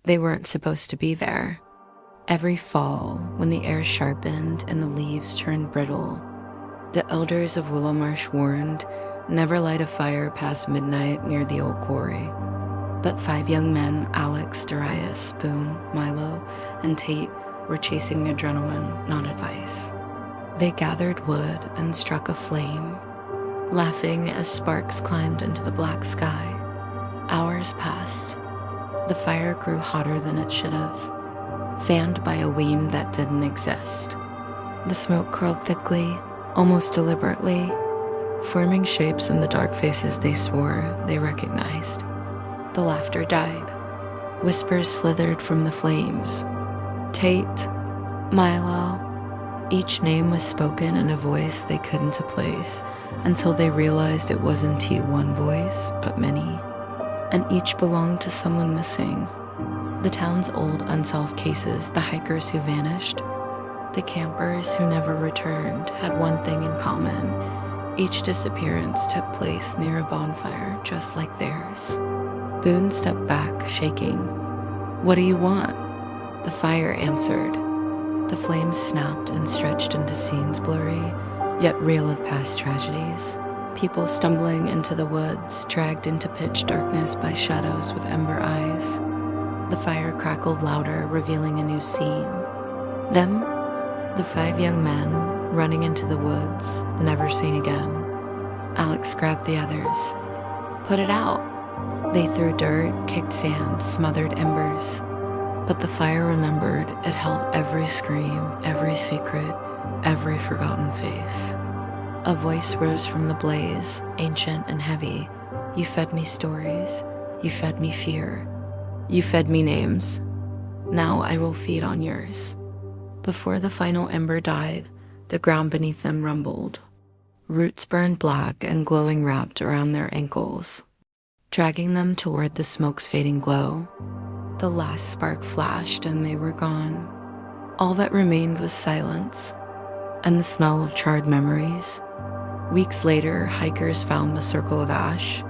They weren't supposed to be there. Every fall, when the air sharpened and the leaves turned brittle, the elders of Willowmarsh warned, never light a fire past midnight near the old quarry. But 5 young men, Alex, Darius, Boone, Milo, and Tate, were chasing adrenaline, not advice. They gathered wood and struck a flame, laughing as sparks climbed into the black sky. Hours passed. The fire grew hotter than it should have, fanned by a wind that didn't exist. The smoke curled thickly, almost deliberately, forming shapes in the dark faces they swore they recognized. The laughter died. Whispers slithered from the flames. Tate, Milo. Each name was spoken in a voice they couldn't place until they realized it wasn't one voice, but many. And each belonged to someone missing. The town's old unsolved cases, the hikers who vanished, the campers who never returned, had one thing in common. Each disappearance took place near a bonfire just like theirs. Boone stepped back, shaking. "What do you want?" The fire answered. The flames snapped and stretched into scenes blurry, yet real of past tragedies. People stumbling into the woods, dragged into pitch darkness by shadows with ember eyes. The fire crackled louder, revealing a new scene. Them, the 5 young men, running into the woods, never seen again. Alex grabbed the others. "Put it out." They threw dirt, kicked sand, smothered embers. But the fire remembered. It held every scream, every secret, every forgotten face. A voice rose from the blaze, ancient and heavy. "You fed me stories. You fed me fear. You fed me names. Now I will feed on yours." Before the final ember died, the ground beneath them rumbled. Roots burned black and glowing wrapped around their ankles, dragging them toward the smoke's fading glow. The last spark flashed and they were gone. All that remained was silence and the smell of charred memories. Weeks later, hikers found the circle of ash.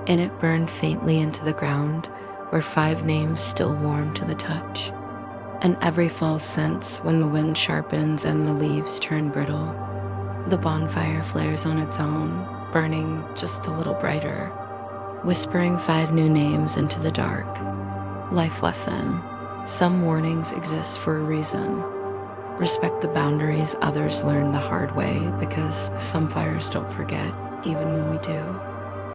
In it burned faintly into the ground, where 5 names still warm to the touch. And every fall since, when the wind sharpens and the leaves turn brittle, the bonfire flares on its own, burning just a little brighter, whispering 5 new names into the dark. Life lesson. Some warnings exist for a reason. Respect the boundaries others learn the hard way, because some fires don't forget, even when we do.